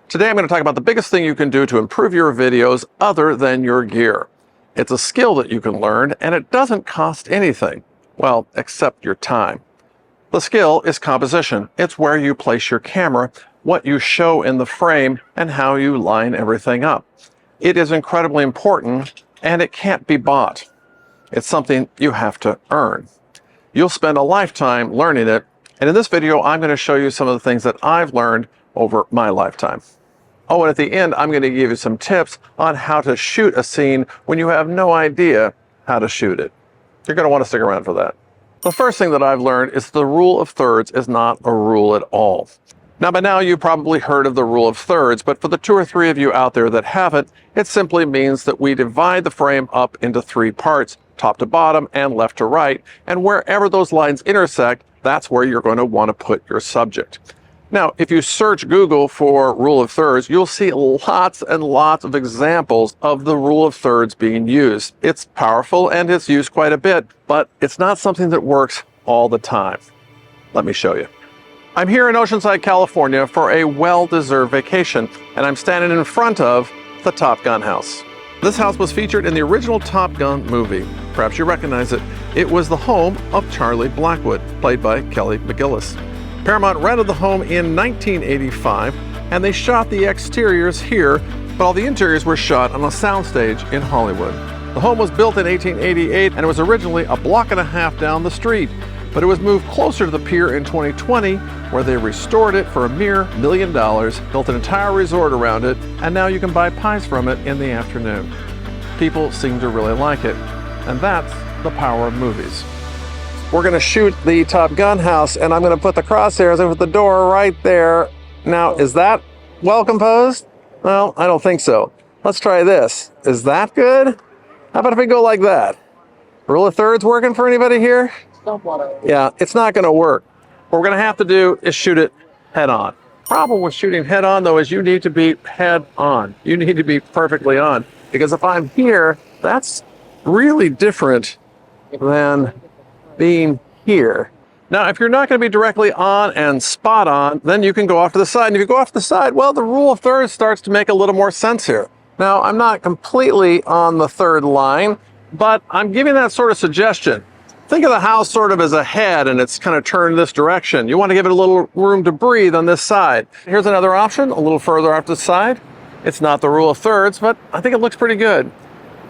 Today I'm going to talk about the biggest thing you can do to improve your videos other than your gear. It's a skill that you can learn, and it doesn't cost anything. Well, except your time. The skill is composition. It's where you place your camera, what you show in the frame, and how you line everything up. It is incredibly important, and it can't be bought. It's something you have to earn. You'll spend a lifetime learning it, and in this video I'm going to show you some of the things that I've learned over my lifetime. Oh, and at the end I'm going to give you some tips on how to shoot a scene when you have no idea how to shoot it. You're going to want to stick around for that. The first thing that I've learned is the rule of thirds is not a rule at all. Now, by now you've probably heard of the rule of thirds, but for the 2 or 3 of you out there that haven't, it simply means that we divide the frame up into 3 parts, top to bottom and left to right, and wherever those lines intersect, that's where you're going to want to put your subject. Now, if you search Google for rule of thirds, you'll see lots and lots of examples of the rule of thirds being used. It's powerful and it's used quite a bit, but it's not something that works all the time. Let me show you. I'm here in Oceanside, California for a well-deserved vacation, and I'm standing in front of the Top Gun house. This house was featured in the original Top Gun movie. Perhaps you recognize it. It was the home of Charlie Blackwood, played by Kelly McGillis. Paramount rented the home in 1985, and they shot the exteriors here, but all the interiors were shot on a soundstage in Hollywood. The home was built in 1888, and it was originally a block and a half down the street, but it was moved closer to the pier in 2020, where they restored it for a mere $1 million, built an entire resort around it, and now you can buy pies from it in the afternoon. People seem to really like it, and that's the power of movies. We're going to shoot the Top Gun house, and I'm going to put the crosshairs over the door right there. Now, is that well composed? Well, I don't think so. Let's try this. Is that good? How about if we go like that? Rule of thirds working for anybody here? Yeah, it's not going to work. What we're going to have to do is shoot it head on. Problem with shooting head on, though, is you need to be head on. You need to be perfectly on. Because if I'm here, that's really different than being here. Now, if you're not going to be directly on and spot on, then you can go off to the side. And if you go off to the side, well, the rule of thirds starts to make a little more sense here. Now, I'm not completely on the third line, but I'm giving that sort of suggestion. Think of the house sort of as a head, and it's kind of turned this direction. You want to give it a little room to breathe on this side. Here's another option, a little further off to the side. It's not the rule of thirds, but I think it looks pretty good.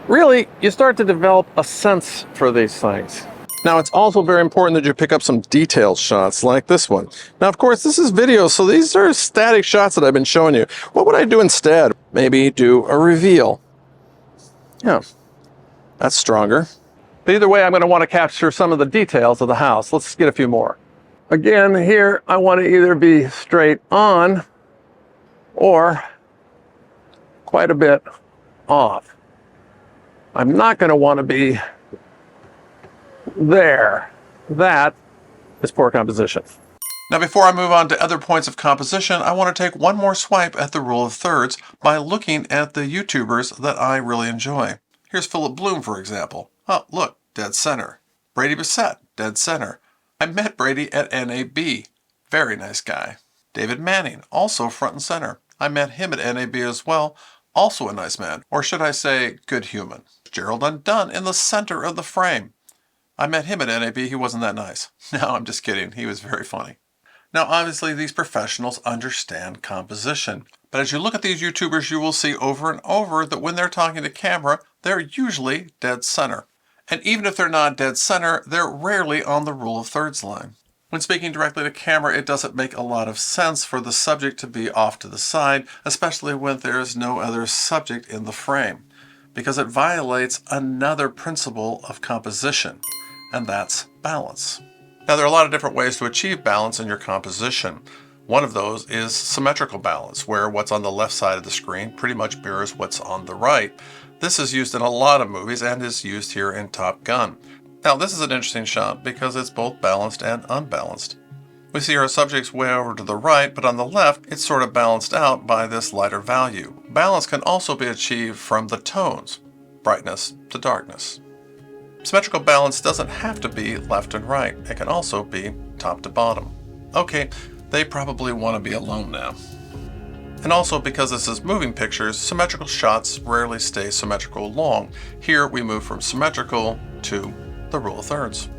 Really, you start to develop a sense for these things. Now, it's also very important that you pick up some detailed shots like this one. Now, of course, this is video, so these are static shots that I've been showing you. What would I do instead? Maybe do a reveal. Yeah, that's stronger. But either way, I'm going to want to capture some of the details of the house. Let's get a few more. Again, here, I want to either be straight on or quite a bit off. I'm not going to want to be there. That is poor composition. Now, before I move on to other points of composition, I want to take one more swipe at the rule of thirds by looking at the YouTubers that I really enjoy. Here's Philip Bloom, for example. Oh, look, dead center. Brady Bissett, dead center. I met Brady at NAB. Very nice guy. David Manning, also front and center. I met him at NAB as well. Also a nice man. Or should I say, good human. Gerald Undone in the center of the frame. I met him at NAB. He wasn't that nice. No, I'm just kidding. He was very funny. Now, obviously, these professionals understand composition. But as you look at these YouTubers, you will see over and over that when they're talking to camera, they're usually dead center. And even if they're not dead center, they're rarely on the rule of thirds line. When speaking directly to camera, it doesn't make a lot of sense for the subject to be off to the side, especially when there is no other subject in the frame, because it violates another principle of composition, and that's balance. Now, there are a lot of different ways to achieve balance in your composition. One of those is symmetrical balance, where what's on the left side of the screen pretty much mirrors what's on the right. This is used in a lot of movies and is used here in Top Gun. Now, this is an interesting shot because it's both balanced and unbalanced. We see our subjects way over to the right, but on the left, it's sort of balanced out by this lighter value. Balance can also be achieved from the tones, brightness to darkness. Symmetrical balance doesn't have to be left and right. It can also be top to bottom. Okay, they probably want to be alone now. And also because this is moving pictures, symmetrical shots rarely stay symmetrical long. Here we move from symmetrical to the rule of thirds.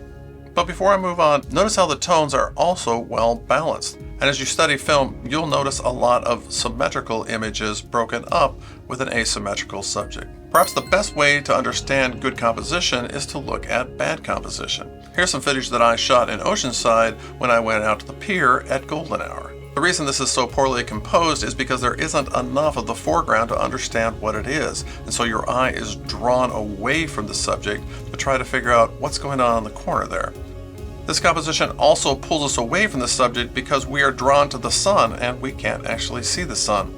But before I move on, notice how the tones are also well balanced. And as you study film, you'll notice a lot of symmetrical images broken up with an asymmetrical subject. Perhaps the best way to understand good composition is to look at bad composition. Here's some footage that I shot in Oceanside when I went out to the pier at golden hour. The reason this is so poorly composed is because there isn't enough of the foreground to understand what it is, and so your eye is drawn away from the subject to try to figure out what's going on in the corner there. This composition also pulls us away from the subject because we are drawn to the sun and we can't actually see the sun.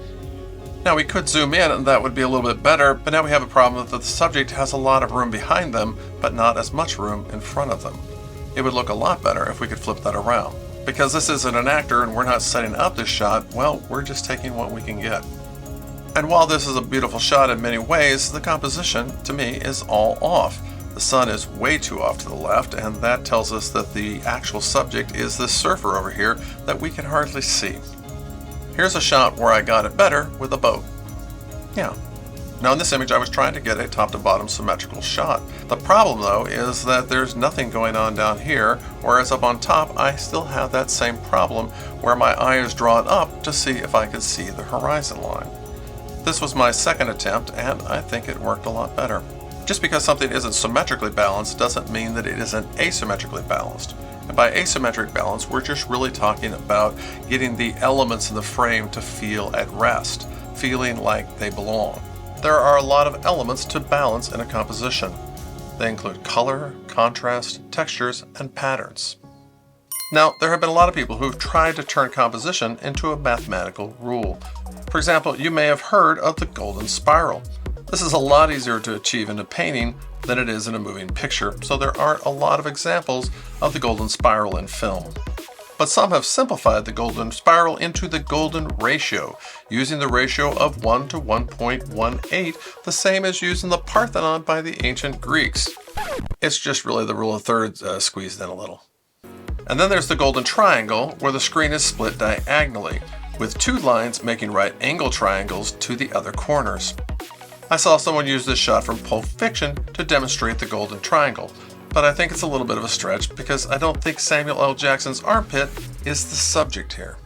Now we could zoom in and that would be a little bit better, but now we have a problem that the subject has a lot of room behind them, but not as much room in front of them. It would look a lot better if we could flip that around. Because this isn't an actor and we're not setting up this shot, well, we're just taking what we can get. And while this is a beautiful shot in many ways, the composition, to me, is all off. The sun is way too off to the left, and that tells us that the actual subject is this surfer over here that we can hardly see. Here's a shot where I got it better with a boat. Yeah. Now in this image I was trying to get a top to bottom symmetrical shot. The problem though is that there's nothing going on down here, whereas up on top I still have that same problem where my eye is drawn up to see if I could see the horizon line. This was my second attempt and I think it worked a lot better. Just because something isn't symmetrically balanced doesn't mean that it isn't asymmetrically balanced. And by asymmetric balance, we're just really talking about getting the elements in the frame to feel at rest, feeling like they belong. There are a lot of elements to balance in a composition. They include color, contrast, textures, and patterns. Now, there have been a lot of people who've tried to turn composition into a mathematical rule. For example, you may have heard of the golden spiral. This is a lot easier to achieve in a painting than it is in a moving picture, so there aren't a lot of examples of the golden spiral in film. But some have simplified the golden spiral into the golden ratio, using the ratio of 1 to 1.18, the same as used in the Parthenon by the ancient Greeks. It's just really the rule of thirds squeezed in a little. And then there's the golden triangle, where the screen is split diagonally, with two lines making right angle triangles to the other corners. I saw someone use this shot from Pulp Fiction to demonstrate the golden triangle, but I think it's a little bit of a stretch because I don't think Samuel L. Jackson's armpit is the subject here.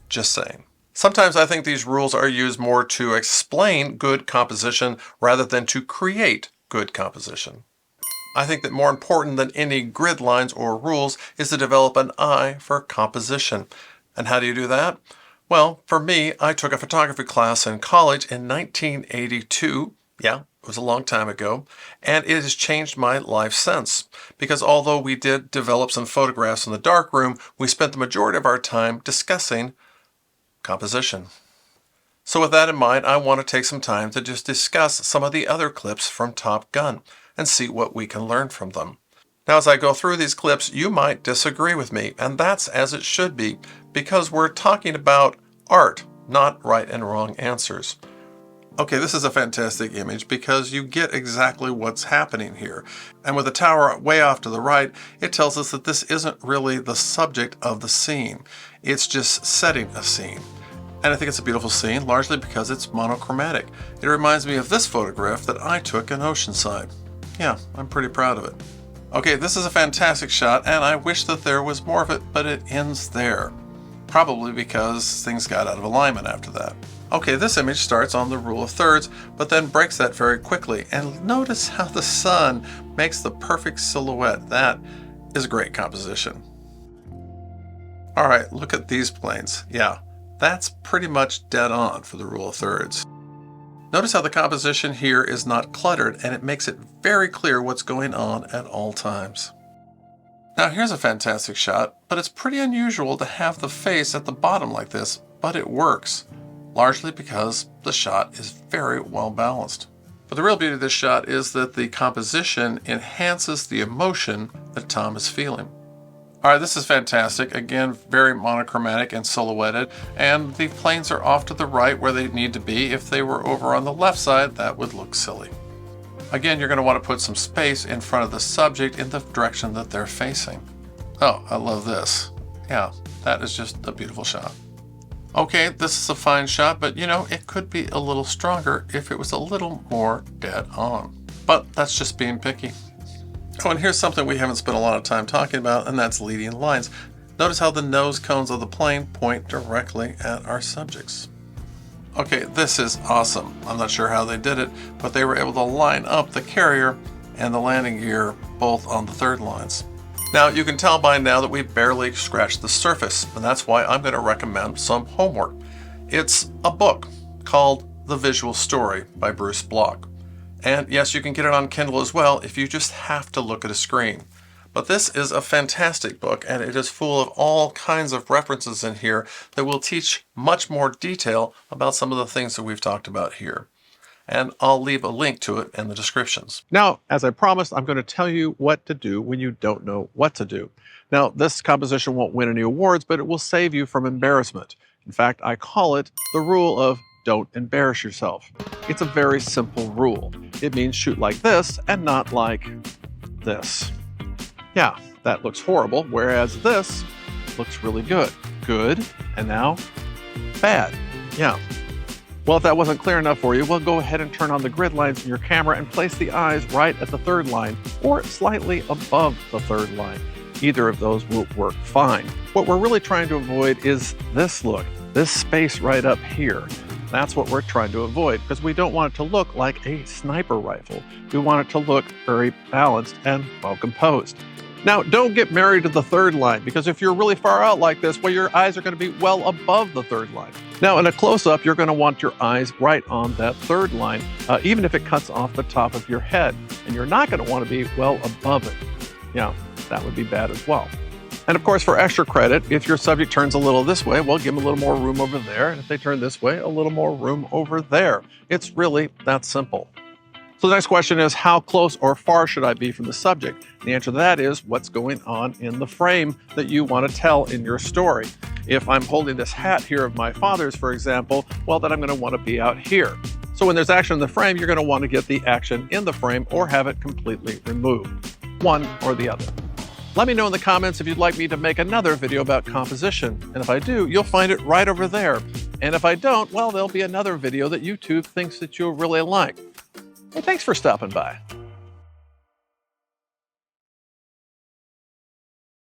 Just saying. Sometimes I think these rules are used more to explain good composition rather than to create good composition. I think that more important than any grid lines or rules is to develop an eye for composition. And how do you do that? Well, for me, I took a photography class in college in 1982. Yeah, it was a long time ago, and it has changed my life since. Because although we did develop some photographs in the darkroom, we spent the majority of our time discussing composition. So with that in mind, I want to take some time to just discuss some of the other clips from Top Gun and see what we can learn from them. Now, as I go through these clips, you might disagree with me, and that's as it should be, because we're talking about art, not right and wrong answers. Okay, this is a fantastic image because you get exactly what's happening here. And with the tower way off to the right, it tells us that this isn't really the subject of the scene. It's just setting a scene. And I think it's a beautiful scene, largely because it's monochromatic. It reminds me of this photograph that I took in Oceanside. Yeah, I'm pretty proud of it. Okay, this is a fantastic shot, and I wish that there was more of it, but it ends there. Probably because things got out of alignment after that. Okay, this image starts on the rule of thirds, but then breaks that very quickly. And notice how the sun makes the perfect silhouette. That is a great composition. All right, look at these planes. Yeah, that's pretty much dead on for the rule of thirds. Notice how the composition here is not cluttered, and it makes it very clear what's going on at all times. Now here's a fantastic shot, but it's pretty unusual to have the face at the bottom like this, but it works, largely because the shot is very well balanced. But the real beauty of this shot is that the composition enhances the emotion that Tom is feeling. All right, this is fantastic. Again, very monochromatic and silhouetted, and the planes are off to the right where they need to be. If they were over on the left side, that would look silly. Again, you're going to want to put some space in front of the subject in the direction that they're facing. Oh, I love this. Yeah, that is just a beautiful shot. Okay, this is a fine shot, but you know, it could be a little stronger if it was a little more dead on. But that's just being picky. Oh, and here's something we haven't spent a lot of time talking about, and that's leading lines. Notice how the nose cones of the plane point directly at our subjects. Okay, this is awesome. I'm not sure how they did it, but they were able to line up the carrier and the landing gear both on the third lines. Now, you can tell by now that we barely scratched the surface, and that's why I'm going to recommend some homework. It's a book called The Visual Story by Bruce Block. And yes, you can get it on Kindle as well if you just have to look at a screen. But this is a fantastic book, and it is full of all kinds of references in here that will teach much more detail about some of the things that we've talked about here. And I'll leave a link to it in the descriptions. Now, as I promised, I'm going to tell you what to do when you don't know what to do. Now, this composition won't win any awards, but it will save you from embarrassment. In fact, I call it the rule of don't embarrass yourself. It's a very simple rule. It means shoot like this and not like this. Yeah, that looks horrible, whereas this looks really good. Good, and now bad. Yeah. Well, if that wasn't clear enough for you, well, go ahead and turn on the grid lines in your camera and place the eyes right at the third line or slightly above the third line. Either of those will work fine. What we're really trying to avoid is this look, this space right up here. That's what we're trying to avoid because we don't want it to look like a sniper rifle. We want it to look very balanced and well composed. Now, don't get married to the third line because if you're really far out like this, well, your eyes are going to be well above the third line. Now, in a close-up, you're going to want your eyes right on that third line, even if it cuts off the top of your head. And you're not going to want to be well above it. Yeah, that would be bad as well. And of course, for extra credit, if your subject turns a little this way, well, give them a little more room over there. And if they turn this way, a little more room over there. It's really that simple. So the next question is, how close or far should I be from the subject? The answer to that is what's going on in the frame that you want to tell in your story. If I'm holding this hat here of my father's, for example, well, then I'm going to want to be out here. So when there's action in the frame, you're going to want to get the action in the frame or have it completely removed. One or the other. Let me know in the comments if you'd like me to make another video about composition. And if I do, you'll find it right over there. And if I don't, well, there'll be another video that YouTube thinks that you'll really like. Well, thanks for stopping by.